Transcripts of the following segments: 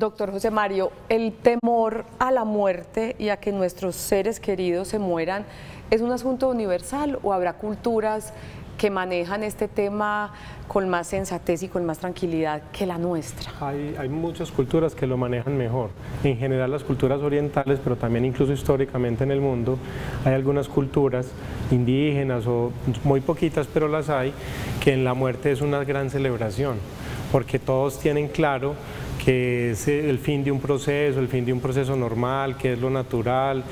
Doctor José Mario, el temor a la muerte y a que nuestros seres queridos se mueran, ¿es un asunto universal o habrá culturas que manejan este tema con más sensatez y con más tranquilidad que la nuestra? Hay muchas culturas que lo manejan mejor. En general las culturas orientales, pero también incluso históricamente en el mundo, hay algunas culturas indígenas o muy poquitas, pero las hay, que en la muerte es una gran celebración, porque todos tienen claro que es el fin de un proceso normal, que es lo natural,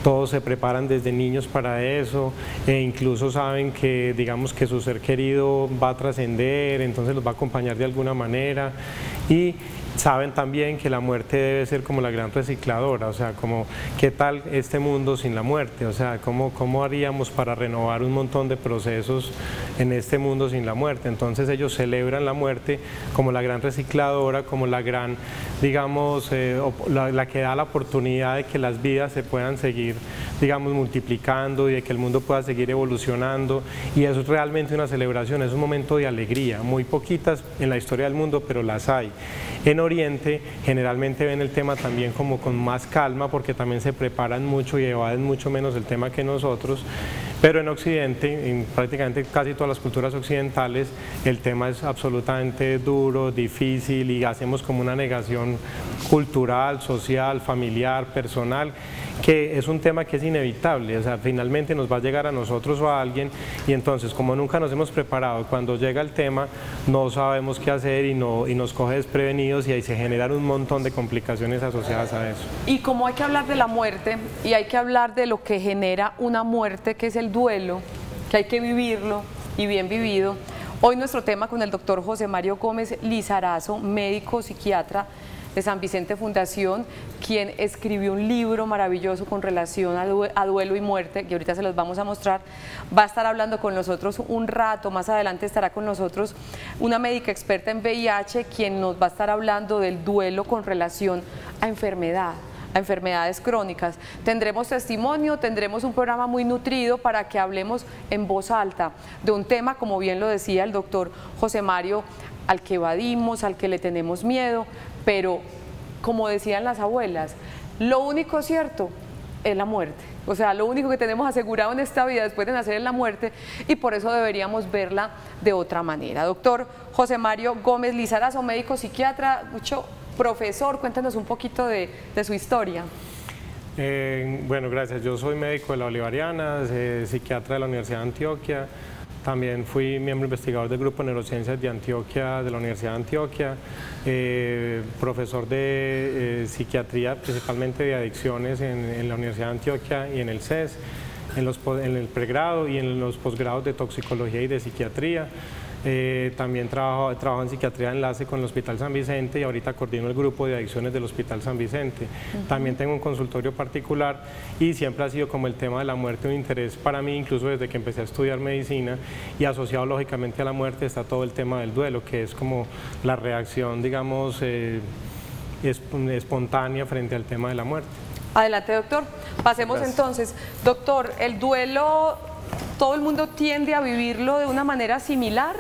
todos se preparan desde niños para eso, e incluso saben que, digamos, que su ser querido va a trascender, entonces los va a acompañar de alguna manera, y saben también que la muerte debe ser como la gran recicladora, o sea, como qué tal este mundo sin la muerte, o sea, cómo haríamos para renovar un montón de procesos en este mundo sin la muerte. Entonces ellos celebran la muerte como la gran recicladora, como la gran, digamos, la que da la oportunidad de que las vidas se puedan seguir, digamos, multiplicando y de que el mundo pueda seguir evolucionando, y eso es realmente una celebración, es un momento de alegría, muy poquitas en la historia del mundo, pero las hay. En Oriente generalmente ven el tema también como con más calma, porque también se preparan mucho y evaden mucho menos el tema que nosotros, pero en Occidente, en prácticamente casi todas las culturas occidentales, el tema es absolutamente duro, difícil, y hacemos como una negación cultural, social, familiar, personal, que es un tema que es inevitable, o sea, finalmente nos va a llegar a nosotros o a alguien, y entonces como nunca nos hemos preparado, cuando llega el tema no sabemos qué hacer y nos coge desprevenidos, y ahí se generan un montón de complicaciones asociadas a eso. Y como hay que hablar de la muerte y hay que hablar de lo que genera una muerte, que es el duelo, que hay que vivirlo y bien vivido, hoy nuestro tema con el doctor José Mario Gómez Lizarazo, médico psiquiatra de San Vicente Fundación, quien escribió un libro maravilloso con relación a duelo y muerte, que ahorita se los vamos a mostrar. Va a estar hablando con nosotros un rato, más adelante estará con nosotros una médica experta en VIH, quien nos va a estar hablando del duelo con relación a enfermedades crónicas. Tendremos testimonio, tendremos un programa muy nutrido para que hablemos en voz alta de un tema, como bien lo decía el doctor José Mario, al que evadimos, al que le tenemos miedo, pero como decían las abuelas, lo único cierto es la muerte. O sea, lo único que tenemos asegurado en esta vida después de nacer es la muerte, y por eso deberíamos verla de otra manera. Doctor José Mario Gómez Lizarazo, médico psiquiatra, profesor, cuéntanos un poquito de su historia. Bueno, gracias. Yo soy médico de la Bolivariana, psiquiatra de la Universidad de Antioquia. También fui miembro investigador del Grupo de Neurociencias de Antioquia, de la Universidad de Antioquia, profesor de psiquiatría, principalmente de adicciones en la Universidad de Antioquia y en el CES, en el pregrado y en los posgrados de toxicología y de psiquiatría. También trabajo en psiquiatría de enlace con el Hospital San Vicente, y ahorita coordino el grupo de adicciones del Hospital San Vicente. También tengo un consultorio particular, y siempre ha sido como el tema de la muerte un interés para mí, incluso desde que empecé a estudiar medicina, y asociado lógicamente a la muerte está todo el tema del duelo, que es como la reacción, digamos, espontánea frente al tema de la muerte. Adelante, doctor. Pasemos. Gracias. Entonces, doctor, el duelo, todo el mundo tiende a vivirlo de una manera similar.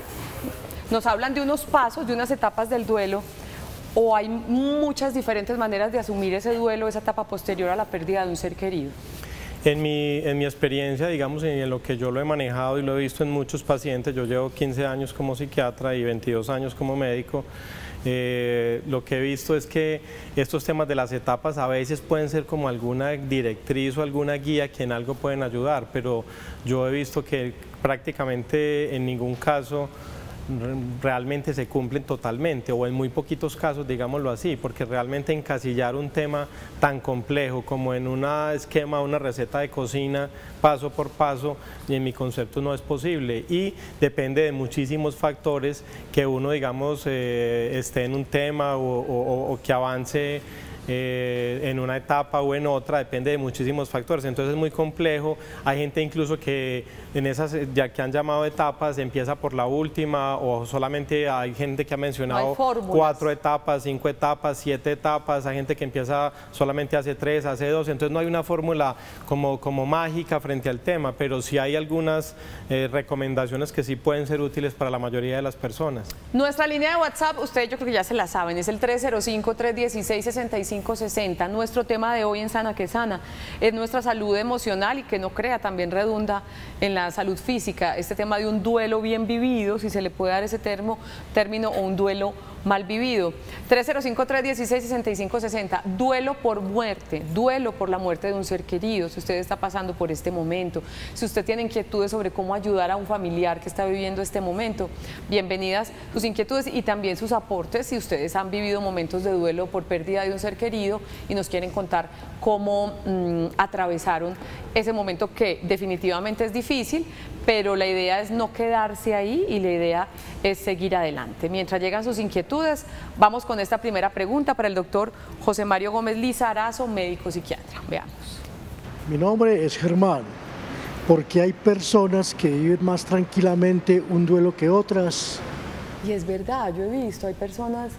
Nos hablan de unos pasos, de unas etapas del duelo, o hay muchas diferentes maneras de asumir ese duelo, esa etapa posterior a la pérdida de un ser querido. En mi experiencia, digamos, en lo que yo lo he manejado y lo he visto en muchos pacientes, yo llevo 15 años como psiquiatra y 22 años como médico. Lo que he visto es que estos temas de las etapas a veces pueden ser como alguna directriz o alguna guía que en algo pueden ayudar, pero yo he visto que prácticamente en ningún caso realmente se cumplen totalmente, o en muy poquitos casos, digámoslo así, porque realmente encasillar un tema tan complejo como en un esquema, una receta de cocina, paso por paso, y en mi concepto no es posible, y depende de muchísimos factores que uno, digamos, esté en un tema o que avance en una etapa o en otra, depende de muchísimos factores, entonces es muy complejo. Hay gente incluso que en esas, ya que han llamado etapas, empieza por la última, o solamente hay gente que ha mencionado 4 etapas, 5 etapas, 7 etapas, hay gente que empieza solamente hace 3, hace 2, entonces no hay una fórmula como mágica frente al tema, pero sí hay algunas recomendaciones que sí pueden ser útiles para la mayoría de las personas. Nuestra línea de WhatsApp, ustedes yo creo que ya se la saben, es el 305-316-6560. Nuestro tema de hoy en Sana que Sana es nuestra salud emocional y que no crea, también redunda en la salud física. Este tema de un duelo bien vivido, si se le puede dar ese término, o un duelo mal vivido. 305-316-6560. Duelo por muerte, duelo por la muerte de un ser querido. Si usted está pasando por este momento, si usted tiene inquietudes sobre cómo ayudar a un familiar que está viviendo este momento, bienvenidas sus inquietudes y también sus aportes si ustedes han vivido momentos de duelo por pérdida de un ser querido y nos quieren contar cómo atravesaron ese momento que definitivamente es difícil, pero la idea es no quedarse ahí y la idea es seguir adelante. Mientras llegan sus inquietudes, vamos con esta primera pregunta para el doctor José Mario Gómez Lizarazo, médico psiquiatra. Veamos. Mi nombre es Germán. ¿Por qué hay personas que viven más tranquilamente un duelo que otras? Y es verdad, yo he visto, hay personas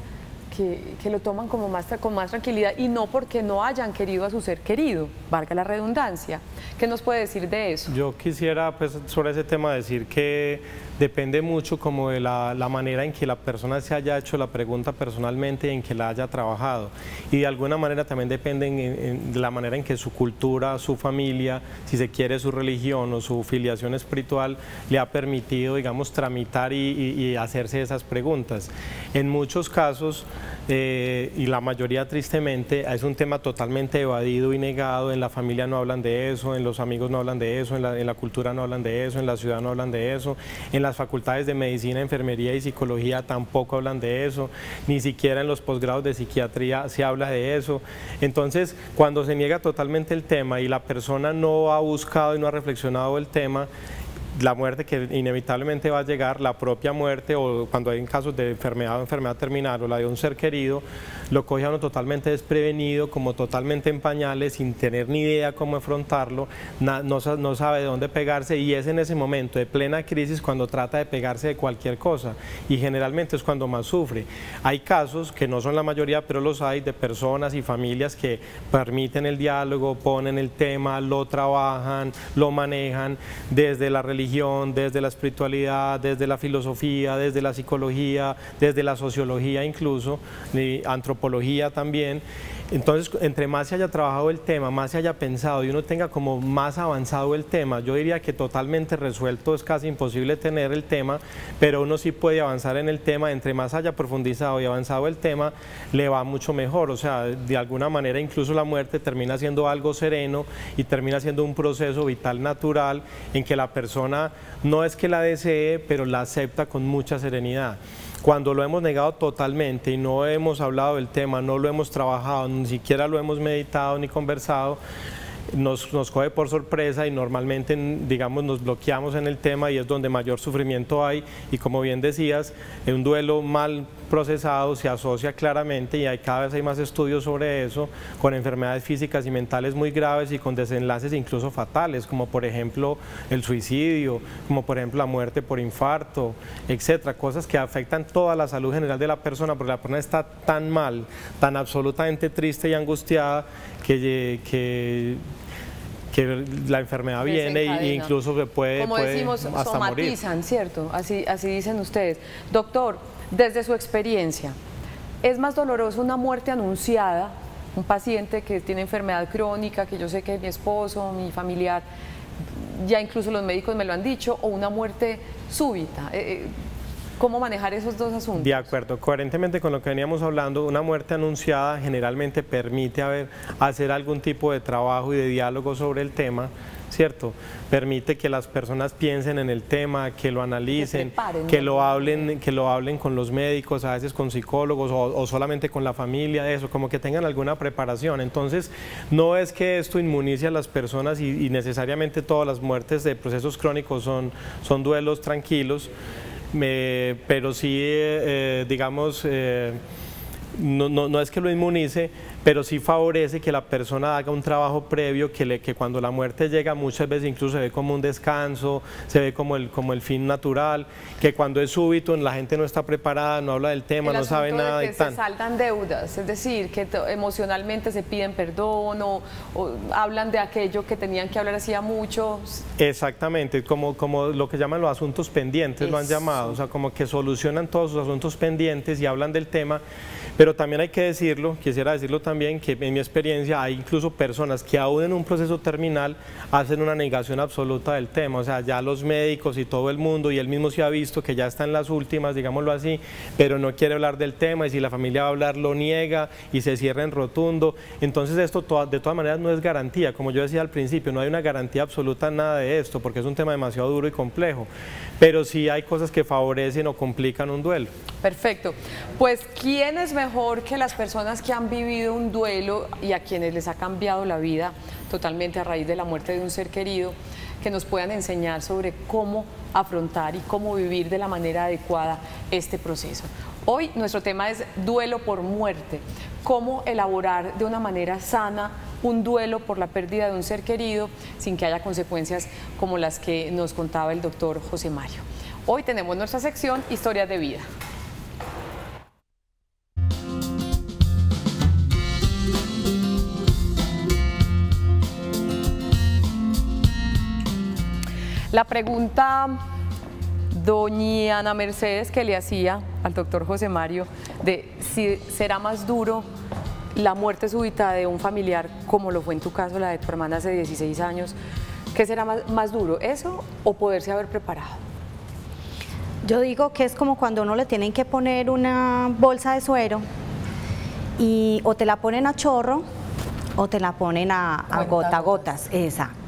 que lo toman con más tranquilidad y no porque no hayan querido a su ser querido, valga la redundancia. ¿Qué nos puede decir de eso? Yo quisiera, pues, sobre ese tema decir que depende mucho como de la manera en que la persona se haya hecho la pregunta personalmente y en que la haya trabajado. Y de alguna manera también depende de la manera en que su cultura, su familia, si se quiere su religión o su filiación espiritual le ha permitido, digamos, tramitar y hacerse esas preguntas. En muchos casos, y la mayoría tristemente, es un tema totalmente evadido y negado. En la familia no hablan de eso, en los amigos no hablan de eso, en la cultura no hablan de eso, en la ciudad no hablan de eso, en las facultades de medicina, enfermería y psicología tampoco hablan de eso, ni siquiera en los posgrados de psiquiatría se habla de eso. Entonces, cuando se niega totalmente el tema y la persona no ha buscado y no ha reflexionado el tema, la muerte que inevitablemente va a llegar, la propia muerte, o cuando hay casos de enfermedad o enfermedad terminal o la de un ser querido, lo coge a uno totalmente desprevenido, como totalmente en pañales, sin tener ni idea cómo afrontarlo, no sabe de dónde pegarse, y es en ese momento de plena crisis cuando trata de pegarse de cualquier cosa, y generalmente es cuando más sufre. Hay casos, que no son la mayoría, pero los hay, de personas y familias que permiten el diálogo, ponen el tema, lo trabajan, lo manejan desde la religión, desde la espiritualidad, desde la filosofía, desde la psicología, desde la sociología incluso, y antropología también. Entonces, entre más se haya trabajado el tema, más se haya pensado y uno tenga como más avanzado el tema, yo diría que totalmente resuelto es casi imposible tener el tema, pero uno sí puede avanzar en el tema. Entre más haya profundizado y avanzado el tema, le va mucho mejor. O sea, de alguna manera incluso la muerte termina siendo algo sereno y termina siendo un proceso vital natural en que la persona no es que la desee, pero la acepta con mucha serenidad. Cuando lo hemos negado totalmente y no hemos hablado del tema, no lo hemos trabajado, ni siquiera lo hemos meditado ni conversado, nos coge por sorpresa y normalmente, digamos, nos bloqueamos en el tema y es donde mayor sufrimiento hay. Y como bien decías, un duelo mal procesado se asocia claramente, y cada vez hay más estudios sobre eso, con enfermedades físicas y mentales muy graves y con desenlaces incluso fatales, como por ejemplo el suicidio, como por ejemplo la muerte por infarto, etcétera, cosas que afectan toda la salud general de la persona, porque la persona está tan mal, tan absolutamente triste y angustiada que la enfermedad viene e incluso se puede, como decimos, hasta somatizan, morir. ¿Cierto? Así dicen ustedes. Doctor, desde su experiencia, ¿es más doloroso una muerte anunciada, un paciente que tiene enfermedad crónica, que yo sé que mi esposo, mi familiar, ya incluso los médicos me lo han dicho, o una muerte súbita? ¿Cómo manejar esos dos asuntos? De acuerdo, coherentemente con lo que veníamos hablando, una muerte anunciada generalmente permite hacer algún tipo de trabajo y de diálogo sobre el tema, ¿cierto? Permite que las personas piensen en el tema, que lo analicen, que lo hablen con los médicos, a veces con psicólogos o solamente con la familia, eso, como que tengan alguna preparación. Entonces, no es que esto inmunice a las personas y necesariamente todas las muertes de procesos crónicos son duelos tranquilos, pero sí, digamos, no es que lo inmunice, pero sí favorece que la persona haga un trabajo previo que cuando la muerte llega muchas veces incluso se ve como un descanso, se ve como el fin natural, que cuando es súbito la gente no está preparada, no habla del tema, no sabe nada. De que se saldan deudas, es decir, que emocionalmente se piden perdón o hablan de aquello que tenían que hablar hacía mucho. Exactamente, como lo que llaman los asuntos pendientes, lo han llamado, o sea, como que solucionan todos sus asuntos pendientes y hablan del tema. Pero también hay que decirlo, quisiera decirlo también, que en mi experiencia hay incluso personas que aún en un proceso terminal hacen una negación absoluta del tema, o sea, ya los médicos y todo el mundo, y él mismo se ha visto que ya está en las últimas, digámoslo así, pero no quiere hablar del tema, y si la familia va a hablar lo niega y se cierra en rotundo. Entonces esto de todas maneras no es garantía, como yo decía al principio, no hay una garantía absoluta en nada de esto, porque es un tema demasiado duro y complejo, pero sí hay cosas que favorecen o complican un duelo. Perfecto. Pues, ¿quién es mejor que las personas que han vivido un duelo y a quienes les ha cambiado la vida totalmente a raíz de la muerte de un ser querido, que nos puedan enseñar sobre cómo afrontar y cómo vivir de la manera adecuada este proceso? Hoy nuestro tema es duelo por muerte, cómo elaborar de una manera sana un duelo por la pérdida de un ser querido sin que haya consecuencias como las que nos contaba el doctor José Mario. Hoy tenemos nuestra sección Historias de Vida. La pregunta, doña Ana Mercedes, que le hacía al doctor José Mario, de si será más duro la muerte súbita de un familiar, como lo fue en tu caso, la de tu hermana hace 16 años, ¿qué será más duro, eso o poderse haber preparado? Yo digo que es como cuando uno le tienen que poner una bolsa de suero y o te la ponen a chorro o te la ponen a gotas, exacto.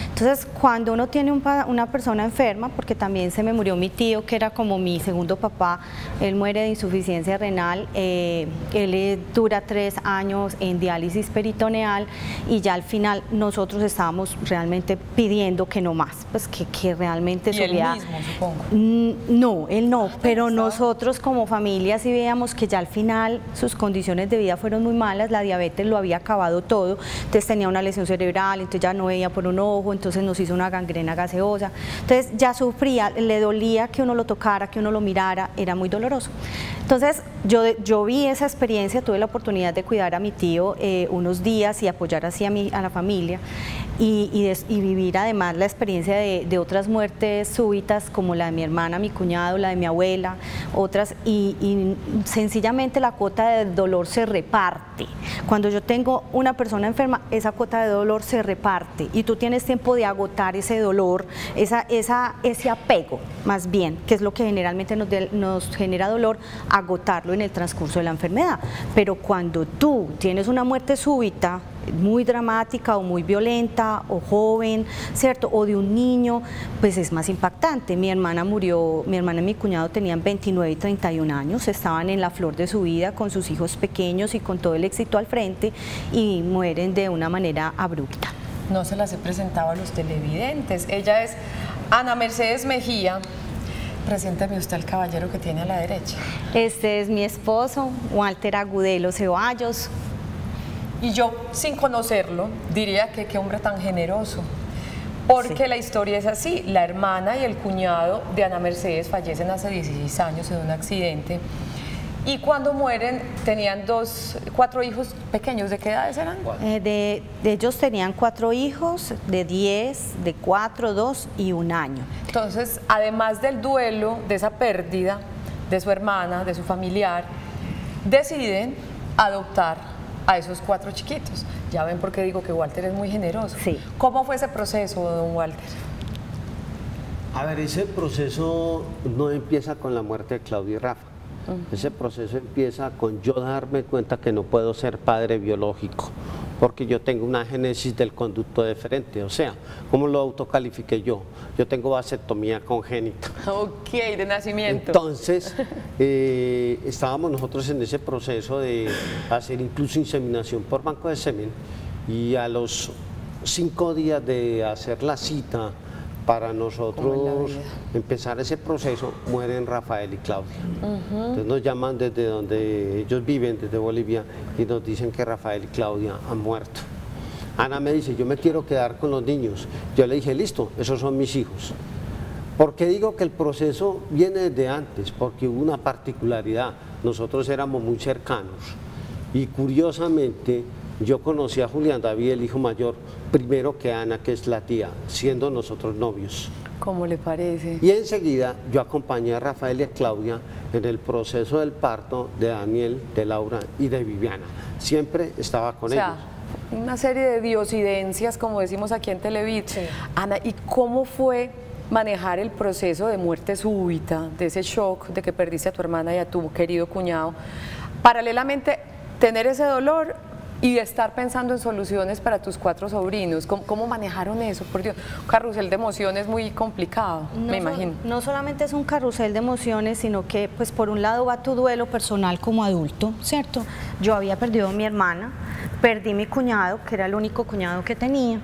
Entonces, cuando uno tiene una persona enferma, porque también se me murió mi tío, que era como mi segundo papá, él muere de insuficiencia renal, él dura 3 años en diálisis peritoneal y ya al final nosotros estábamos realmente pidiendo que no más, pues que realmente su vida... ¿Y él mismo, supongo? No, él no, pero nosotros como familia sí veíamos que ya al final sus condiciones de vida fueron muy malas, la diabetes lo había acabado todo, entonces tenía una lesión cerebral, entonces ya no veía por un ojo, entonces nos hizo una gangrena gaseosa, entonces ya sufría, le dolía que uno lo tocara, que uno lo mirara, era muy doloroso. Entonces yo vi esa experiencia, tuve la oportunidad de cuidar a mi tío unos días y apoyar así a la familia y vivir además la experiencia de otras muertes súbitas como la de mi hermana, mi cuñado, la de mi abuela, otras, y sencillamente la cuota de dolor se reparte. Cuando yo tengo una persona enferma, esa cuota de dolor se reparte y tú tienes tiempo de agotar ese dolor, ese apego más bien, que es lo que generalmente nos genera dolor, agotarlo en el transcurso de la enfermedad. Pero cuando tú tienes una muerte súbita, muy dramática o muy violenta o joven, ¿cierto? O de un niño, pues es más impactante. Mi hermana murió, mi hermana y mi cuñado tenían 29 y 31 años, estaban en la flor de su vida con sus hijos pequeños y con todo el éxito al frente y mueren de una manera abrupta. No se las he presentado a los televidentes. Ella es Ana Mercedes Mejía. Presénteme usted al caballero que tiene a la derecha. Este es mi esposo, Walter Agudelo Ceballos. Y yo, sin conocerlo, diría que qué hombre tan generoso, porque sí, la historia es así. La hermana y el cuñado de Ana Mercedes fallecen hace 16 años en un accidente y cuando mueren tenían 4 hijos pequeños. ¿De qué edades eran? De ellos tenían 4 hijos, de 10, de 4, 2 y 1 año. Entonces, además del duelo, de esa pérdida de su hermana, de su familiar, deciden adoptar a esos 4 chiquitos. Ya ven por qué digo que Walter es muy generoso. Sí. ¿Cómo fue ese proceso, don Walter? A ver, ese proceso no empieza con la muerte de Claudia y Rafa. Ese proceso empieza con yo darme cuenta que no puedo ser padre biológico, porque yo tengo una génesis del conducto deferente. O sea, ¿cómo lo autocalifiqué yo? Yo tengo vasectomía congénita. Ok, de nacimiento. Entonces, estábamos nosotros en ese proceso de hacer incluso inseminación por banco de semen y a los 5 días de hacer la cita para nosotros empezar ese proceso, mueren Rafael y Claudia. Entonces nos llaman desde donde ellos viven, desde Bolivia, y nos dicen que Rafael y Claudia han muerto. Ana me dice, yo me quiero quedar con los niños. Yo le dije, listo, esos son mis hijos. ¿Por qué digo que el proceso viene desde antes? Porque hubo una particularidad, nosotros éramos muy cercanos y curiosamente yo conocí a Julián David, el hijo mayor, primero que Ana, que es la tía, siendo nosotros novios. ¿Cómo le parece? Y enseguida yo acompañé a Rafael y a Claudia en el proceso del parto de Daniel, de Laura y de Viviana. Siempre estaba con ellos. Una serie de diosidencias, como decimos aquí en Televid. Sí. Ana, ¿y cómo fue manejar el proceso de muerte súbita, de ese shock de que perdiste a tu hermana y a tu querido cuñado? Paralelamente, tener ese dolor y de estar pensando en soluciones para tus 4 sobrinos. ¿Cómo manejaron eso? Por Dios, un carrusel de emociones muy complicado, me imagino. No solamente es un carrusel de emociones, sino que pues por un lado va tu duelo personal como adulto, ¿cierto? Yo había perdido a mi hermana, perdí mi cuñado, que era el único cuñado que tenía,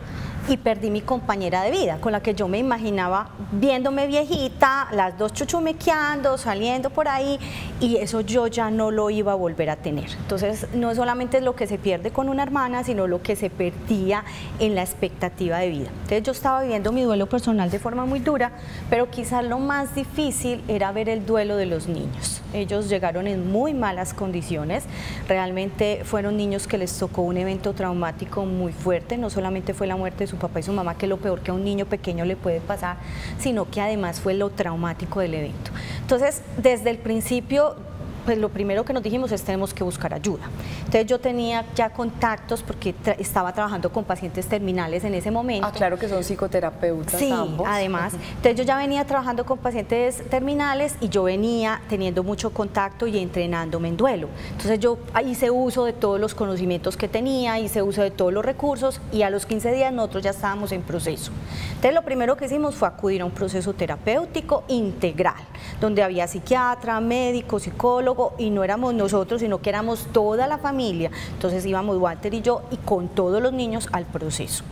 y perdí mi compañera de vida, con la que yo me imaginaba viéndome viejita, las dos chuchumequeando, saliendo por ahí, y eso yo ya no lo iba a volver a tener. Entonces, no solamente es lo que se pierde con una hermana, sino lo que se perdía en la expectativa de vida. Entonces, yo estaba viviendo mi duelo personal de forma muy dura, pero quizás lo más difícil era ver el duelo de los niños. Ellos llegaron en muy malas condiciones, realmente fueron niños que les tocó un evento traumático muy fuerte, no solamente fue la muerte de su papá y su mamá, que es lo peor que a un niño pequeño le puede pasar, sino que además fue lo traumático del evento. Entonces, desde el principio, pues lo primero que nos dijimos es tenemos que buscar ayuda. Entonces yo tenía ya contactos porque estaba trabajando con pacientes terminales en ese momento. Ah, claro que son psicoterapeutas ambos. Sí, además. Entonces yo ya venía trabajando con pacientes terminales y yo venía teniendo mucho contacto y entrenándome en duelo. Entonces yo hice uso de todos los conocimientos que tenía, hice uso de todos los recursos y a los 15 días nosotros ya estábamos en proceso. Entonces lo primero que hicimos fue acudir a un proceso terapéutico integral, donde había psiquiatra, médico, psicólogo, y no éramos nosotros, sino que éramos toda la familia. Entonces íbamos Walter y yo y con todos los niños al proceso.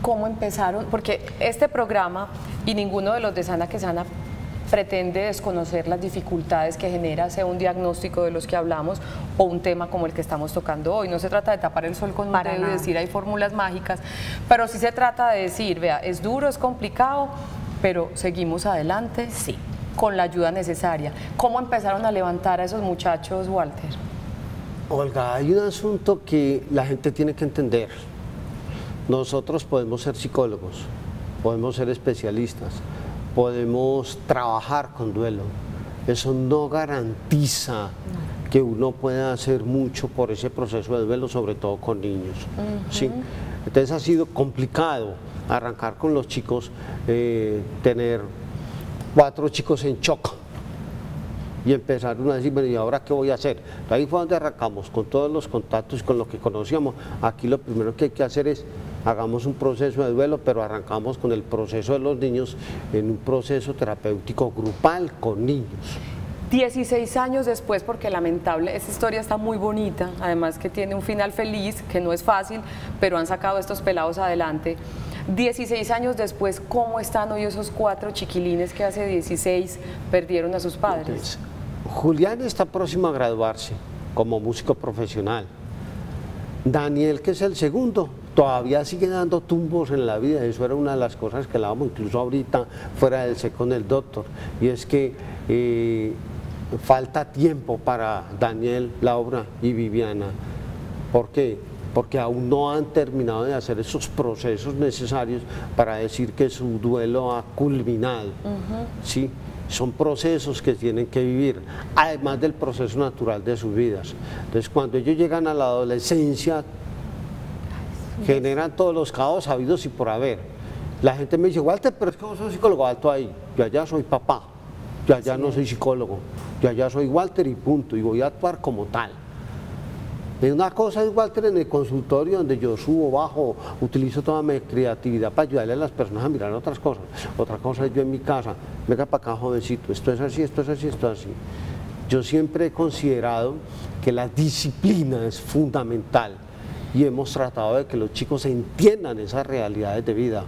¿Cómo empezaron? Porque este programa y ninguno de los de Sana que Sana pretende desconocer las dificultades que genera, sea un diagnóstico de los que hablamos o un tema como el que estamos tocando hoy. No se trata de tapar el sol con un dedo y decir hay fórmulas mágicas, pero sí se trata de decir, vea, es duro, es complicado, pero seguimos adelante. Sí. Con la ayuda necesaria. ¿Cómo empezaron a levantar a esos muchachos, Walter? Olga, hay un asunto que la gente tiene que entender. Nosotros podemos ser psicólogos, podemos ser especialistas, podemos trabajar con duelo. Eso no garantiza que uno pueda hacer mucho por ese proceso de duelo, sobre todo con niños. ¿Sí? Entonces ha sido complicado arrancar con los chicos, tener 4 chicos en shock y empezaron a decir, bueno, ¿y ahora qué voy a hacer? Ahí fue donde arrancamos, con todos los contactos y con lo que conocíamos. Aquí lo primero que hay que hacer es, hagamos un proceso de duelo, pero arrancamos con el proceso de los niños en un proceso terapéutico grupal con niños. 16 años después, porque lamentable, esta historia está muy bonita, además que tiene un final feliz, que no es fácil, pero han sacado a estos pelados adelante. 16 años después, ¿cómo están hoy esos 4 chiquilines que hace 16 perdieron a sus padres? Entonces, Julián está próximo a graduarse como músico profesional. Daniel, que es el segundo, todavía sigue dando tumbos en la vida. Eso era una de las cosas que hablábamos incluso ahorita fuera del con el doctor. Y es que falta tiempo para Daniel, Laura y Viviana. ¿Por qué? Porque aún no han terminado de hacer esos procesos necesarios para decir que su duelo ha culminado. ¿Sí? Son procesos que tienen que vivir, además del proceso natural de sus vidas. Entonces, cuando ellos llegan a la adolescencia, generan todos los caos habidos y por haber. La gente me dice, Walter, pero es que vos sos psicólogo. Alto ahí, yo allá soy papá, yo allá no soy psicólogo, yo allá soy Walter y punto, y voy a actuar como tal. Una cosa es, Walter, en el consultorio donde yo subo, bajo, utilizo toda mi creatividad para ayudarle a las personas a mirar otras cosas. Otra cosa es yo en mi casa, venga para acá, jovencito, esto es así, esto es así, esto es así. Yo siempre he considerado que la disciplina es fundamental y hemos tratado de que los chicos entiendan esas realidades de vida,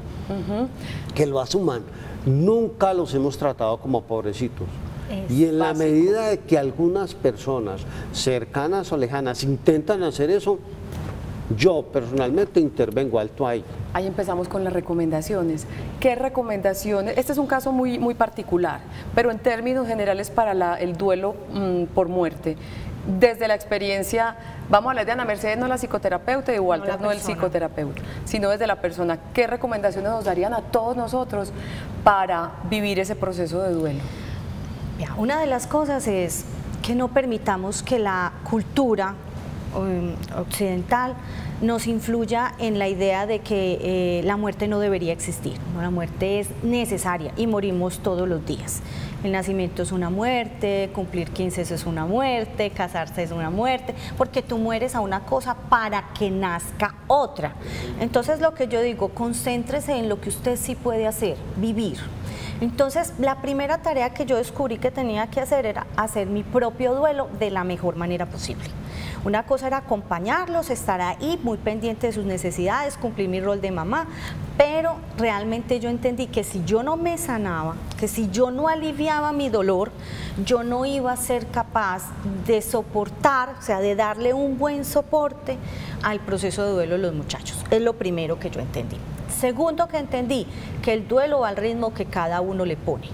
que lo asuman. Nunca los hemos tratado como pobrecitos. Y en la medida de que algunas personas cercanas o lejanas intentan hacer eso, yo personalmente intervengo alto ahí. Ahí empezamos con las recomendaciones. ¿Qué recomendaciones? Este es un caso muy particular, pero en términos generales para el duelo por muerte. Desde la experiencia, vamos a hablar de Ana Mercedes, no la psicoterapeuta, y Walter no el psicoterapeuta, sino desde la persona. ¿Qué recomendaciones nos darían a todos nosotros para vivir ese proceso de duelo? Una de las cosas es que no permitamos que la cultura occidental nos influya en la idea de que la muerte no debería existir. La muerte es necesaria y morimos todos los días. El nacimiento es una muerte, cumplir 15 es una muerte, casarse es una muerte, porque tú mueres a una cosa para que nazca otra. Entonces lo que yo digo, concéntrese en lo que usted sí puede hacer, vivir. Entonces, la primera tarea que yo descubrí que tenía que hacer era hacer mi propio duelo de la mejor manera posible. Una cosa era acompañarlos, estar ahí muy pendiente de sus necesidades, cumplir mi rol de mamá, pero realmente yo entendí que si yo no me sanaba, que si yo no aliviaba mi dolor, yo no iba a ser capaz de soportar, o sea, de darle un buen soporte al proceso de duelo de los muchachos. Es lo primero que yo entendí. Segundo, que entendí que el duelo va al ritmo que cada uno le pone.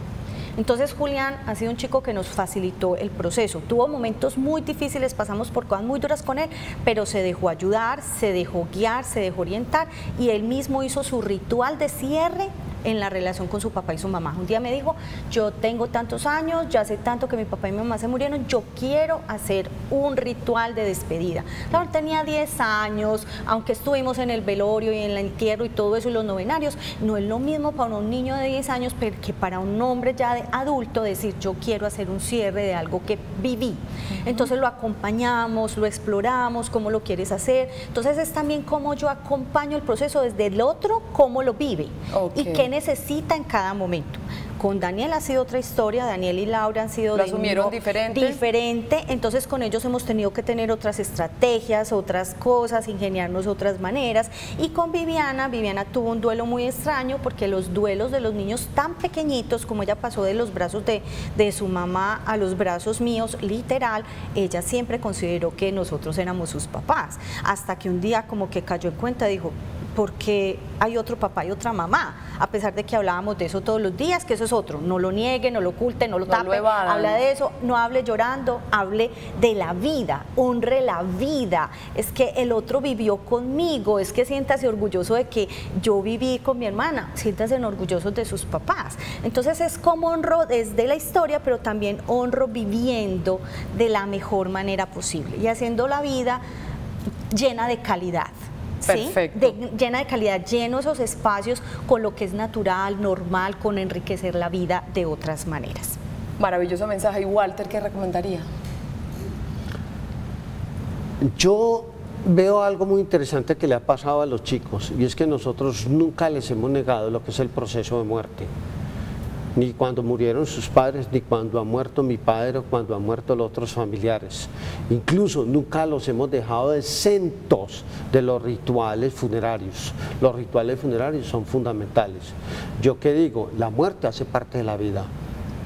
Entonces Julián ha sido un chico que nos facilitó el proceso. Tuvo momentos muy difíciles, pasamos por cosas muy duras con él, pero se dejó ayudar, se dejó guiar, se dejó orientar y él mismo hizo su ritual de cierre en la relación con su papá y su mamá. Un día me dijo, yo tengo tantos años, ya hace tanto que mi papá y mi mamá se murieron, yo quiero hacer un ritual de despedida. Claro, tenía 10 años, aunque estuvimos en el velorio y en el entierro y todo eso y los novenarios, no es lo mismo para un niño de 10 años que para un hombre ya de adulto decir, yo quiero hacer un cierre de algo que viví. Entonces lo acompañamos, lo exploramos, cómo lo quieres hacer. Entonces es también cómo yo acompaño el proceso desde el otro, cómo lo vive y qué necesita en cada momento. Con Daniel ha sido otra historia, Daniel y Laura han sido ¿lo asumieron diferente? Entonces con ellos hemos tenido que tener otras estrategias, otras cosas, ingeniarnos otras maneras. Y con Viviana tuvo un duelo muy extraño porque los duelos de los niños tan pequeñitos, como ella pasó de los brazos de su mamá a los brazos míos, literal, ella siempre consideró que nosotros éramos sus papás, hasta que un día como que cayó en cuenta, dijo, porque hay otro papá y otra mamá, a pesar de que hablábamos de eso todos los días, que eso es otro, no lo niegue, no lo oculte, no lo tape, habla de eso, no hable llorando, hable de la vida, honre la vida, es que el otro vivió conmigo, es que siéntase orgulloso de que yo viví con mi hermana, siéntase orgullosos de sus papás. Entonces es como honro desde la historia, pero también honro viviendo de la mejor manera posible y haciendo la vida llena de calidad. Perfecto. ¿Sí? Llena de calidad, lleno esos espacios con lo que es natural, normal, con enriquecer la vida de otras maneras. Maravilloso mensaje. ¿Y Walter qué recomendaría? Yo veo algo muy interesante que le ha pasado a los chicos y es que nosotros nunca les hemos negado lo que es el proceso de muerte. Ni cuando murieron sus padres, ni cuando ha muerto mi padre o cuando han muerto los otros familiares. Incluso nunca los hemos dejado exentos de los rituales funerarios. Los rituales funerarios son fundamentales. ¿Yo qué digo? La muerte hace parte de la vida.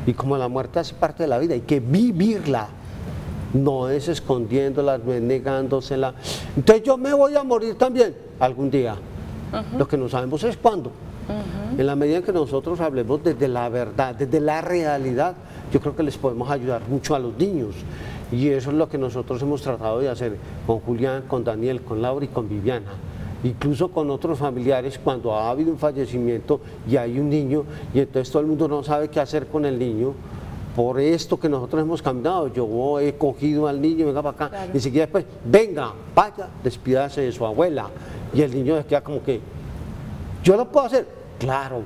Y como la muerte hace parte de la vida, hay que vivirla. No es escondiéndola, no es negándosela. Entonces yo me voy a morir también algún día. Lo que no sabemos es cuándo. En la medida en que nosotros hablemos desde la verdad, desde la realidad, yo creo que les podemos ayudar mucho a los niños. Y eso es lo que nosotros hemos tratado de hacer con Julián, con Daniel, con Laura y con Viviana. Incluso con otros familiares cuando ha habido un fallecimiento y hay un niño y entonces todo el mundo no sabe qué hacer con el niño. Por esto que nosotros hemos caminado, yo he cogido al niño, venga para acá, claro. Y enseguida después, venga, vaya, despídase de su abuela. Y el niño se queda como que, ¿yo lo puedo hacer? Claro,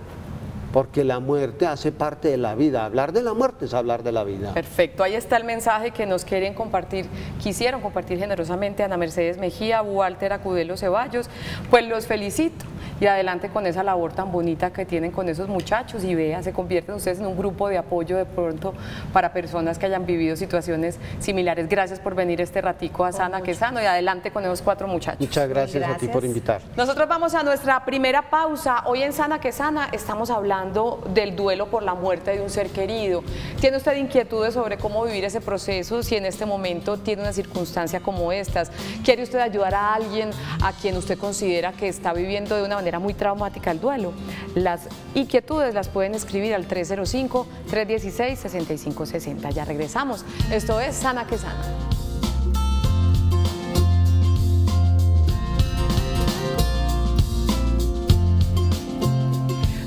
porque la muerte hace parte de la vida. Hablar de la muerte es hablar de la vida. Perfecto, ahí está el mensaje que nos quisieron compartir generosamente Ana Mercedes Mejía, Walter Acudelo Ceballos. Pues los felicito y adelante con esa labor tan bonita que tienen con esos muchachos y vea, se convierten ustedes en un grupo de apoyo de pronto para personas que hayan vivido situaciones similares. Gracias por venir este ratico a Sana que Sano y adelante con esos 4 muchachos. Muchas gracias a ti por invitar. Nosotros vamos a nuestra primera pausa. Hoy en Sana que Sana estamos hablando del duelo por la muerte de un ser querido. ¿Tiene usted inquietudes sobre cómo vivir ese proceso si en este momento tiene una circunstancia como estas? ¿Quiere usted ayudar a alguien a quien usted considera que está viviendo de una manera muy traumática el duelo? Las inquietudes las pueden escribir al 305-316-6560. Ya regresamos. Esto es Sana que Sana.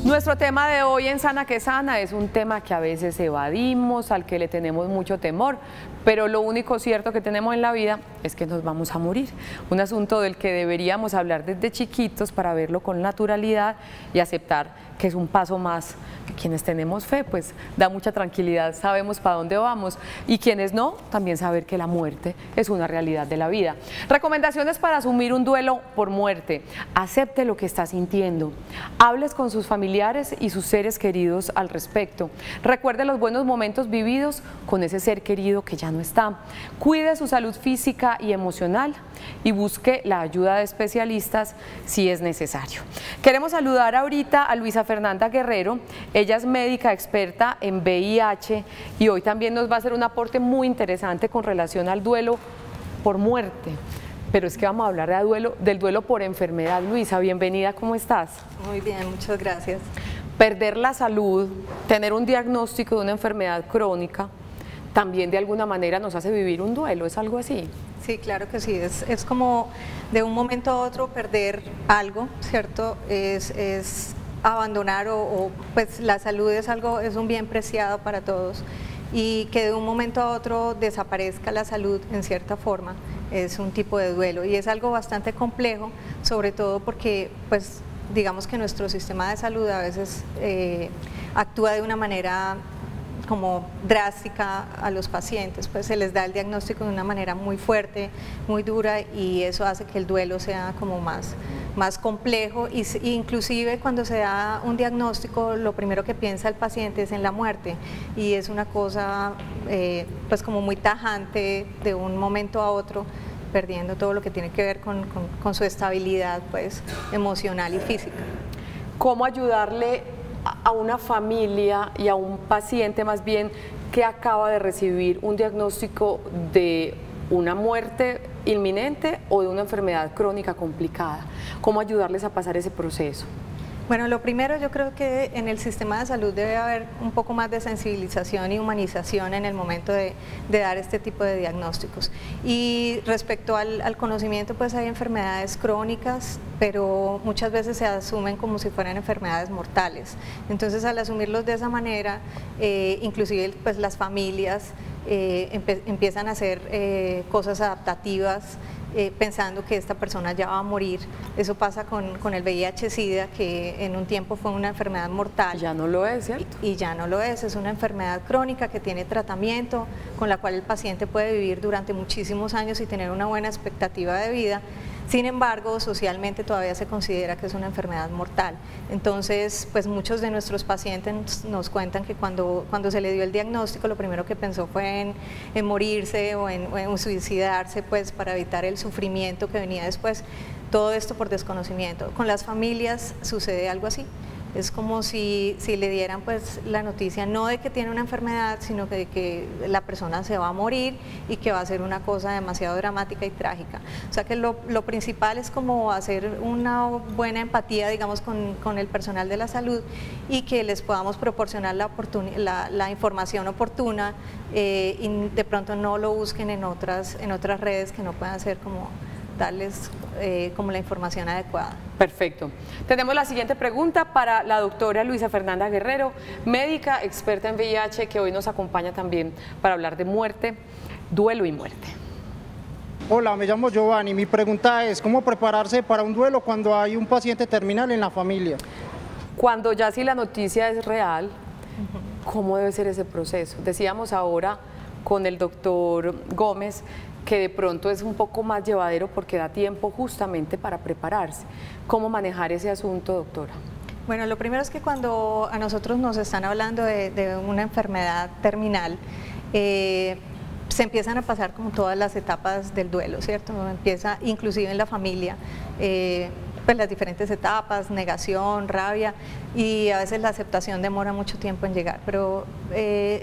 Nuestro tema de hoy en Sana que Sana es un tema que a veces evadimos, al que le tenemos mucho temor, pero lo único cierto que tenemos en la vida es que nos vamos a morir. Un asunto del que deberíamos hablar desde chiquitos para verlo con naturalidad y aceptar que es un paso más. Quienes tenemos fe, pues da mucha tranquilidad, sabemos para dónde vamos, y quienes no, también saber que la muerte es una realidad de la vida. Recomendaciones para asumir un duelo por muerte: acepte lo que está sintiendo, hables con sus familiares y sus seres queridos al respecto, recuerde los buenos momentos vividos con ese ser querido que ya no está, cuide su salud física y emocional y busque la ayuda de especialistas si es necesario. Queremos saludar ahorita a Luisa Fernanda Guerrero. Ella es médica experta en VIH y hoy también nos va a hacer un aporte muy interesante con relación al duelo por muerte. Pero es que vamos a hablar del duelo por enfermedad. Luisa, bienvenida, ¿cómo estás? Muy bien, muchas gracias. Perder la salud, tener un diagnóstico de una enfermedad crónica, también de alguna manera nos hace vivir un duelo, ¿es algo así? Sí, claro que sí, es como de un momento a otro perder algo, ¿cierto? Es abandonar pues la salud es un bien preciado para todos, y que de un momento a otro desaparezca la salud en cierta forma es un tipo de duelo, y es algo bastante complejo, sobre todo porque pues digamos que nuestro sistema de salud a veces actúa de una manera como drástica a los pacientes, pues se les da el diagnóstico de una manera muy fuerte, muy dura, y eso hace que el duelo sea como más complejo, y inclusive cuando se da un diagnóstico lo primero que piensa el paciente es en la muerte, y es una cosa pues como muy tajante, de un momento a otro perdiendo todo lo que tiene que ver con su estabilidad pues emocional y física. ¿Cómo ayudarle a una familia y a un paciente más bien que acaba de recibir un diagnóstico de una muerte inminente o de una enfermedad crónica complicada? ¿Cómo ayudarles a pasar ese proceso? Bueno, lo primero, yo creo que en el sistema de salud debe haber un poco más de sensibilización y humanización en el momento de dar este tipo de diagnósticos. Y respecto al conocimiento, pues hay enfermedades crónicas, pero muchas veces se asumen como si fueran enfermedades mortales. Entonces, al asumirlos de esa manera, inclusive pues las familias empiezan a hacer cosas adaptativas, pensando que esta persona ya va a morir. Eso pasa con el VIH-Sida, que en un tiempo fue una enfermedad mortal. Ya no lo es, ¿cierto? Y ya no lo es una enfermedad crónica que tiene tratamiento, con la cual el paciente puede vivir durante muchísimos años y tener una buena expectativa de vida. Sin embargo, socialmente todavía se considera que es una enfermedad mortal. Entonces, pues muchos de nuestros pacientes nos cuentan que cuando se le dio el diagnóstico, lo primero que pensó fue en morirse o en suicidarse, pues para evitar el sufrimiento que venía después. Todo esto por desconocimiento. Con las familias sucede algo así. Es como si le dieran pues la noticia no de que tiene una enfermedad, sino de que la persona se va a morir y que va a ser una cosa demasiado dramática y trágica. O sea que lo principal es como hacer una buena empatía, digamos, con el personal de la salud, y que les podamos proporcionar la información oportuna, y de pronto no lo busquen en otras redes que no puedan ser como darles como la información adecuada. Perfecto. Tenemos la siguiente pregunta para la doctora Luisa Fernanda Guerrero, médica experta en VIH, que hoy nos acompaña también para hablar de muerte, duelo y muerte. Hola, me llamo Giovanni. Mi pregunta es, ¿cómo prepararse para un duelo cuando hay un paciente terminal en la familia? Cuando ya sí la noticia es real, ¿cómo debe ser ese proceso? Decíamos ahora, con el doctor Gómez, que de pronto es un poco más llevadero porque da tiempo justamente para prepararse. ¿Cómo manejar ese asunto, doctora? Bueno, lo primero es que cuando a nosotros nos están hablando de una enfermedad terminal, se empiezan a pasar como todas las etapas del duelo, ¿cierto? Empieza inclusive en la familia, pues las diferentes etapas, negación, rabia, y a veces la aceptación demora mucho tiempo en llegar, pero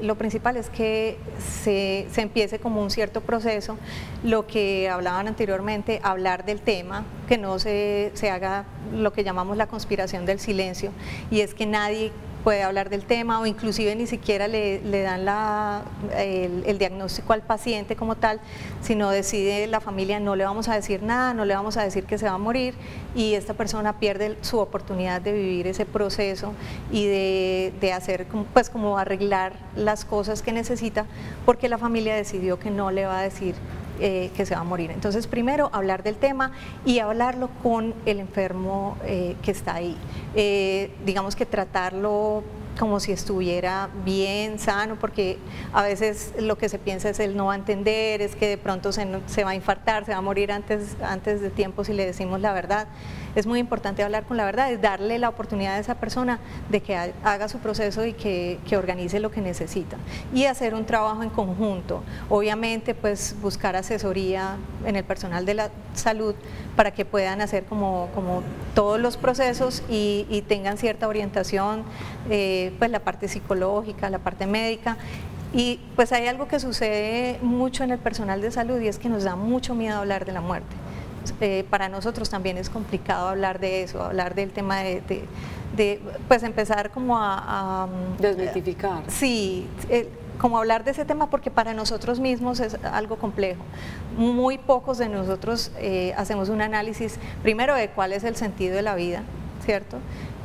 lo principal es que se empiece como un cierto proceso, lo que hablaban anteriormente, hablar del tema, que no se haga lo que llamamos la conspiración del silencio, y es que nadie puede hablar del tema o inclusive ni siquiera le dan el diagnóstico al paciente como tal, sino decide la familia no le vamos a decir nada, no le vamos a decir que se va a morir, y esta persona pierde su oportunidad de vivir ese proceso y de hacer pues como arreglar las cosas que necesita, porque la familia decidió que no le va a decir que se va a morir. Entonces, primero hablar del tema y hablarlo con el enfermo que está ahí. Digamos que tratarlo como si estuviera bien, sano, porque a veces lo que se piensa es él no va a entender, es que de pronto se va a infartar, se va a morir antes de tiempo si le decimos la verdad. Es muy importante hablar con la verdad, es darle la oportunidad a esa persona de que haga su proceso y que organice lo que necesita. Y hacer un trabajo en conjunto. Obviamente, pues buscar asesoría en el personal de la salud para que puedan hacer como todos los procesos y tengan cierta orientación, pues la parte psicológica, la parte médica. Y pues hay algo que sucede mucho en el personal de salud y es que nos da mucho miedo hablar de la muerte. Para nosotros también es complicado hablar de eso, hablar del tema de pues empezar como a desmitificar. Sí, como hablar de ese tema, porque para nosotros mismos es algo complejo. Muy pocos de nosotros hacemos un análisis primero de cuál es el sentido de la vida, ¿cierto?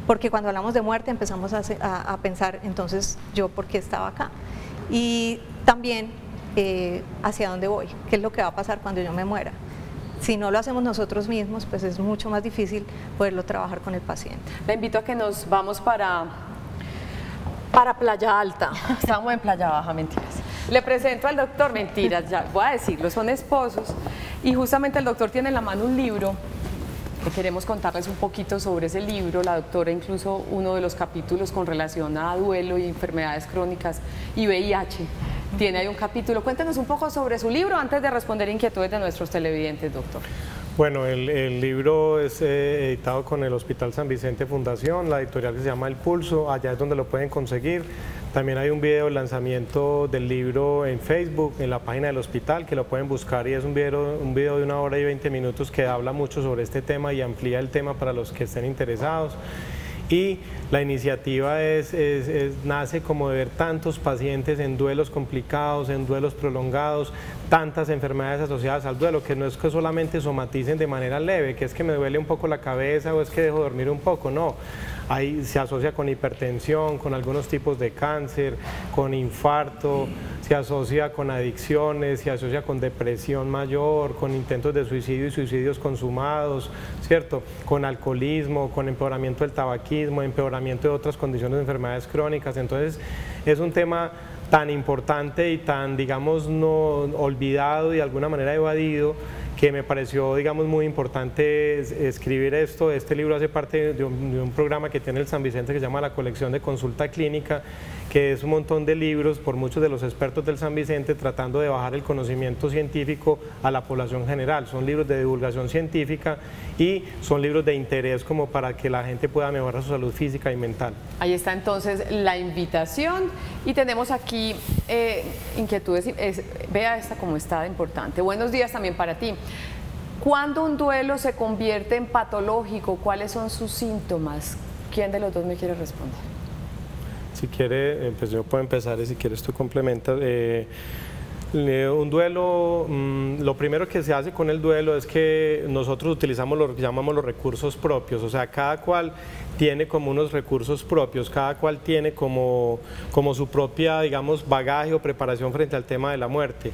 Porque cuando hablamos de muerte empezamos a pensar, entonces, ¿yo por qué estaba acá? Y también hacia dónde voy, qué es lo que va a pasar cuando yo me muera. Si no lo hacemos nosotros mismos, pues es mucho más difícil poderlo trabajar con el paciente. La invito a que nos vamos para Playa Alta. Estamos en Playa Baja, mentiras. Le presento al doctor, mentiras, ya voy a decirlo, son esposos. Y justamente el doctor tiene en la mano un libro. Queremos contarles un poquito sobre ese libro. La doctora incluso uno de los capítulos con relación a duelo y enfermedades crónicas y VIH. Tiene ahí un capítulo. Cuéntenos un poco sobre su libro antes de responder inquietudes de nuestros televidentes, doctor. Bueno, el libro es editado con el Hospital San Vicente Fundación, la editorial que se llama El Pulso, allá es donde lo pueden conseguir. También hay un video de lanzamiento del libro en Facebook, en la página del hospital, que lo pueden buscar, y es un video de 1 hora y 20 minutos que habla mucho sobre este tema y amplía el tema para los que estén interesados. Y la iniciativa nace como de ver tantos pacientes en duelos complicados, en duelos prolongados, tantas enfermedades asociadas al duelo, que no es que solamente somaticen de manera leve, que es que me duele un poco la cabeza o es que dejo dormir un poco, no. Ahí se asocia con hipertensión, con algunos tipos de cáncer, con infarto, se asocia con adicciones, se asocia con depresión mayor, con intentos de suicidio y suicidios consumados, ¿cierto? Con alcoholismo, con empeoramiento del tabaquismo, empeoramiento de otras condiciones de enfermedades crónicas. Entonces es un tema tan importante y tan, digamos, no olvidado y de alguna manera evadido, que me pareció, digamos, muy importante escribir esto. Este libro hace parte de un programa que tiene el San Vicente que se llama la Colección de Consulta Clínica, que es un montón de libros por muchos de los expertos del San Vicente tratando de bajar el conocimiento científico a la población general. Son libros de divulgación científica y son libros de interés como para que la gente pueda mejorar su salud física y mental. Ahí está entonces la invitación y tenemos aquí inquietudes. Vea esta como está importante. Buenos días también para ti. ¿Cuándo un duelo se convierte en patológico? ¿Cuáles son sus síntomas? ¿Quién de los dos me quiere responder? Si quiere, pues yo puedo empezar y si quieres tú complementas. Un duelo, lo primero que se hace con el duelo es que nosotros utilizamos lo que llamamos los recursos propios, o sea, cada cual tiene como unos recursos propios, cada cual tiene como su propia, digamos, bagaje o preparación frente al tema de la muerte.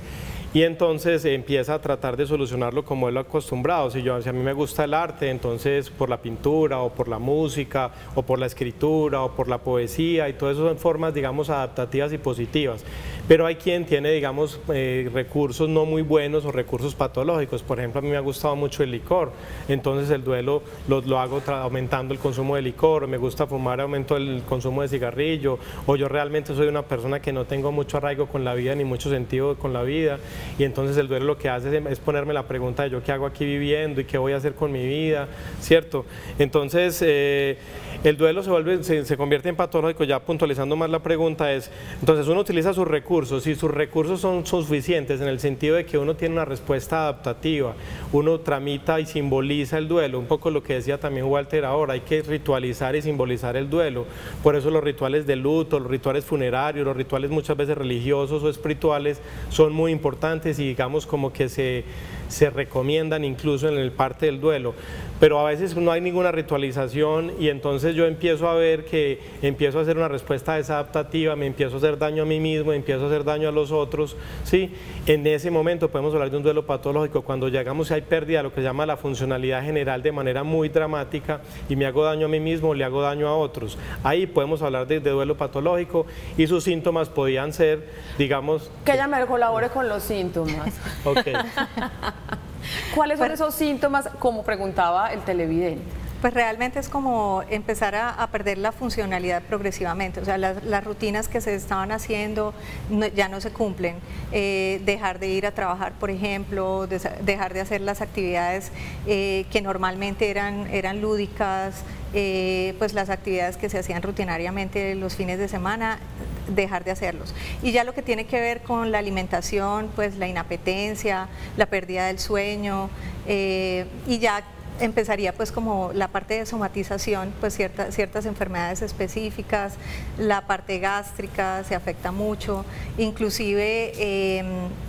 Y entonces empieza a tratar de solucionarlo como él lo ha acostumbrado. Si a mí me gusta el arte, entonces por la pintura o por la música o por la escritura o por la poesía, y todas esas son formas, digamos, adaptativas y positivas. pero hay quien tiene, digamos, recursos no muy buenos o recursos patológicos. Por ejemplo, a mí me ha gustado mucho el licor, entonces el duelo lo hago aumentando el consumo de licor, o me gusta fumar, aumento el consumo de cigarrillo, o yo realmente soy una persona que no tengo mucho arraigo con la vida ni mucho sentido con la vida, y entonces el duelo lo que hace es ponerme la pregunta de yo qué hago aquí viviendo y qué voy a hacer con mi vida, ¿cierto? Entonces el duelo se convierte en patológico. Ya puntualizando más la pregunta es, entonces uno utiliza sus recursos, si sus recursos son suficientes en el sentido de que uno tiene una respuesta adaptativa, uno tramita y simboliza el duelo, un poco lo que decía también Walter ahora, hay que ritualizar y simbolizar el duelo, por eso los rituales de luto, los rituales funerarios, los rituales muchas veces religiosos o espirituales son muy importantes y digamos como que se recomiendan incluso en el parte del duelo, pero a veces no hay ninguna ritualización y entonces yo empiezo a ver que empiezo a hacer una respuesta desadaptativa, me empiezo a hacer daño a mí mismo, empiezo a hacer daño a los otros, ¿sí? En ese momento podemos hablar de un duelo patológico, cuando llegamos y hay pérdida de lo que se llama la funcionalidad general de manera muy dramática y me hago daño a mí mismo o le hago daño a otros. Ahí podemos hablar de duelo patológico y sus síntomas podían ser, digamos... Que ella me colabore con los síntomas. Ok. ¿Cuáles son esos síntomas, como preguntaba el televidente? Pues realmente es como empezar a perder la funcionalidad progresivamente, o sea, las rutinas que se estaban haciendo ya no se cumplen, dejar de ir a trabajar, por ejemplo, dejar de hacer las actividades que normalmente eran lúdicas, pues las actividades que se hacían rutinariamente los fines de semana, dejar de hacerlos. Y ya lo que tiene que ver con la alimentación, pues la inapetencia, la pérdida del sueño, y ya empezaría pues como la parte de somatización, pues ciertas enfermedades específicas, la parte gástrica se afecta mucho, inclusive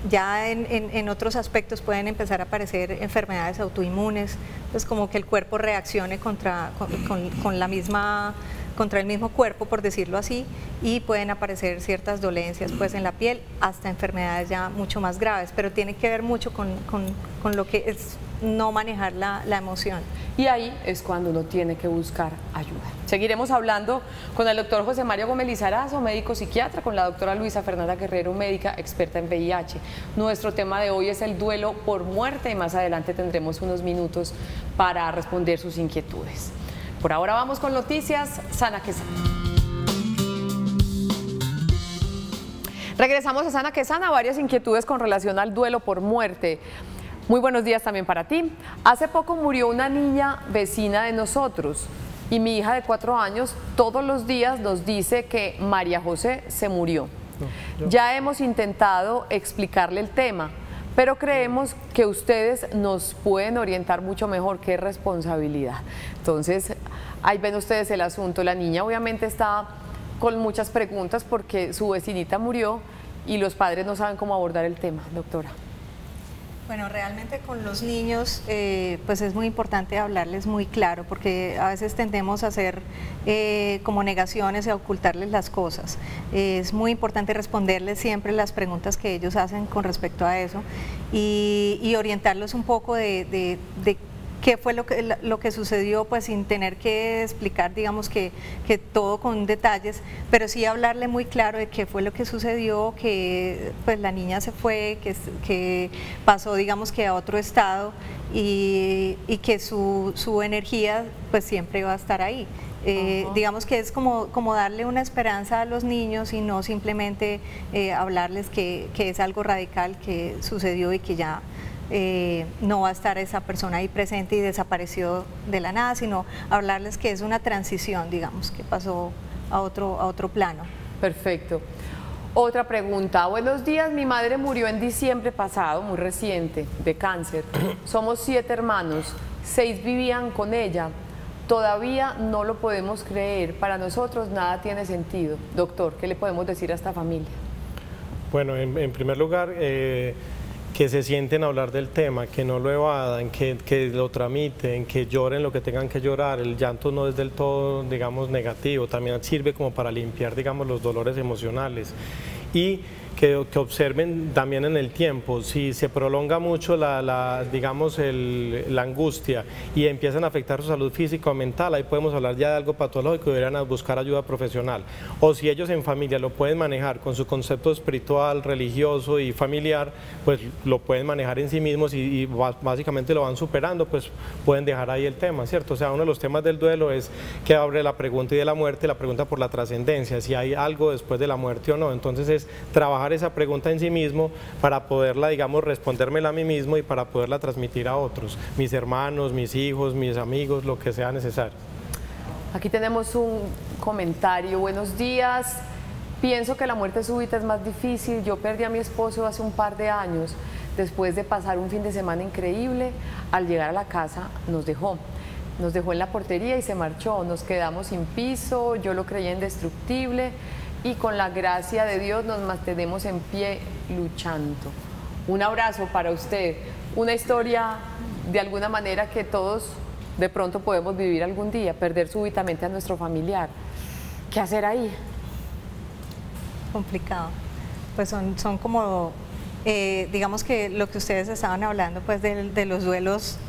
ya en otros aspectos pueden empezar a aparecer enfermedades autoinmunes, pues como que el cuerpo reaccione contra el mismo cuerpo, por decirlo así, y pueden aparecer ciertas dolencias pues en la piel, hasta enfermedades ya mucho más graves, pero tiene que ver mucho con lo que es no manejar la emoción. Y ahí es cuando uno tiene que buscar ayuda. Seguiremos hablando con el doctor José Mario Gómez Lizarazo, médico psiquiatra, con la doctora Luisa Fernanda Guerrero, médica experta en VIH. Nuestro tema de hoy es el duelo por muerte y más adelante tendremos unos minutos para responder sus inquietudes. Por ahora vamos con noticias Sana que Sana. Regresamos a Sana que Sana, varias inquietudes con relación al duelo por muerte. Muy buenos días también para ti. Hace poco murió una niña vecina de nosotros y mi hija de 4 años todos los días nos dice que María José se murió. Ya hemos intentado explicarle el tema, pero creemos que ustedes nos pueden orientar mucho mejor. Qué responsabilidad. Entonces, ahí ven ustedes el asunto. La niña obviamente está con muchas preguntas porque su vecinita murió y los padres no saben cómo abordar el tema, doctora. Bueno, realmente con los niños pues es muy importante hablarles muy claro, porque a veces tendemos a hacer como negaciones y a ocultarles las cosas. Es muy importante responderles siempre las preguntas que ellos hacen con respecto a eso y orientarlos un poco de qué fue lo que sucedió, pues sin tener que explicar, digamos que todo con detalles, pero sí hablarle muy claro de qué fue lo que sucedió, que pues la niña se fue, que pasó, digamos que a otro estado y que su energía pues siempre va a estar ahí. Digamos que es como darle una esperanza a los niños y no simplemente hablarles que es algo radical que sucedió y que ya no va a estar esa persona ahí presente y desapareció de la nada, sino hablarles que es una transición, digamos, que pasó a otro plano. Perfecto. Otra pregunta. Buenos días, mi madre murió en diciembre pasado, muy reciente, de cáncer. Somos 7 hermanos, 6 vivían con ella. Todavía no lo podemos creer, para nosotros nada tiene sentido. Doctor, ¿qué le podemos decir a esta familia? Bueno, en primer lugar, que se sienten a hablar del tema, que no lo evadan, que lo tramiten, que lloren lo que tengan que llorar. El llanto no es del todo, digamos, negativo, también sirve como para limpiar, digamos, los dolores emocionales. Y que observen también en el tiempo. Si se prolonga mucho digamos, la angustia y empiezan a afectar su salud física o mental, ahí podemos hablar ya de algo patológico y deberían buscar ayuda profesional. O si ellos en familia lo pueden manejar con su concepto espiritual, religioso y familiar, pues lo pueden manejar en sí mismos y básicamente lo van superando, pues pueden dejar ahí el tema, ¿cierto? O sea, uno de los temas del duelo es que abre la pregunta y de la muerte, la pregunta por la trascendencia, si hay algo después de la muerte o no. Entonces es trabajar esa pregunta en sí mismo para poderla, digamos, respondérmela a mí mismo y para poderla transmitir a otros, mis hermanos, mis hijos, mis amigos, lo que sea necesario. Aquí tenemos un comentario. Buenos días. Pienso que la muerte súbita es más difícil. Yo perdí a mi esposo hace un par de años. Después de pasar un fin de semana increíble, al llegar a la casa nos dejó en la portería y se marchó. Nos quedamos sin piso, yo lo creía indestructible y con la gracia de Dios nos mantenemos en pie luchando. Un abrazo para usted. Una historia de alguna manera que todos de pronto podemos vivir algún día, perder súbitamente a nuestro familiar. ¿Qué hacer ahí? Complicado. Pues son como, digamos que lo que ustedes estaban hablando, pues de los duelos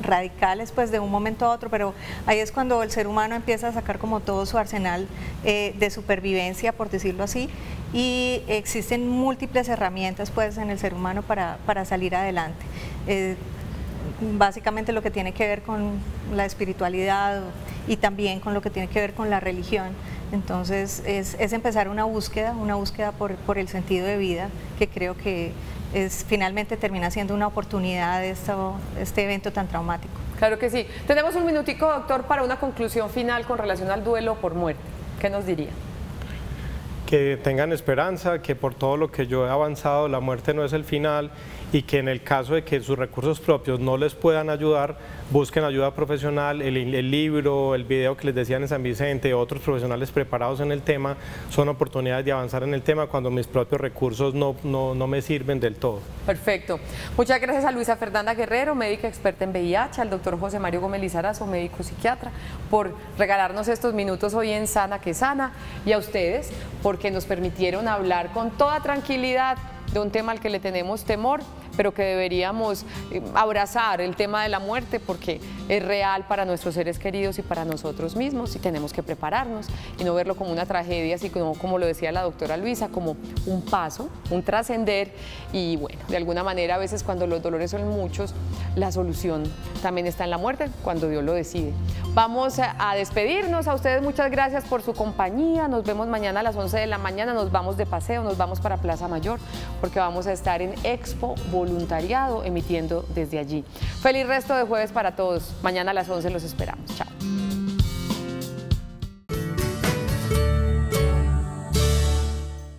radicales, pues de un momento a otro, pero ahí es cuando el ser humano empieza a sacar como todo su arsenal de supervivencia, por decirlo así, y existen múltiples herramientas pues en el ser humano para salir adelante. Básicamente lo que tiene que ver con la espiritualidad y también con lo que tiene que ver con la religión. Entonces es empezar una búsqueda por el sentido de vida, que creo que finalmente termina siendo una oportunidad de este evento tan traumático. Claro que sí. Tenemos un minutico, doctor, para una conclusión final con relación al duelo por muerte. ¿Qué nos diría? Que tengan esperanza, que por todo lo que yo he avanzado, la muerte no es el final y que en el caso de que sus recursos propios no les puedan ayudar, busquen ayuda profesional. El libro, el video que les decían en San Vicente, otros profesionales preparados en el tema, son oportunidades de avanzar en el tema cuando mis propios recursos no me sirven del todo. Perfecto. Muchas gracias a Luisa Fernanda Guerrero, médica experta en VIH, al doctor José Mario Gómez Lizarazo, médico psiquiatra, por regalarnos estos minutos hoy en Sana que Sana, y a ustedes porque nos permitieron hablar con toda tranquilidad de un tema al que le tenemos temor, pero que deberíamos abrazar, el tema de la muerte, porque es real para nuestros seres queridos y para nosotros mismos, y tenemos que prepararnos y no verlo como una tragedia, así como lo decía la doctora Luisa, como un paso, un trascender. Y bueno, de alguna manera a veces cuando los dolores son muchos, la solución también está en la muerte, cuando Dios lo decide. Vamos a despedirnos. A ustedes muchas gracias por su compañía. Nos vemos mañana a las 11 de la mañana, nos vamos de paseo, nos vamos para Plaza Mayor, porque vamos a estar en Expo Voluntariado emitiendo desde allí. Feliz resto de jueves para todos. Mañana a las 11 los esperamos. Chao.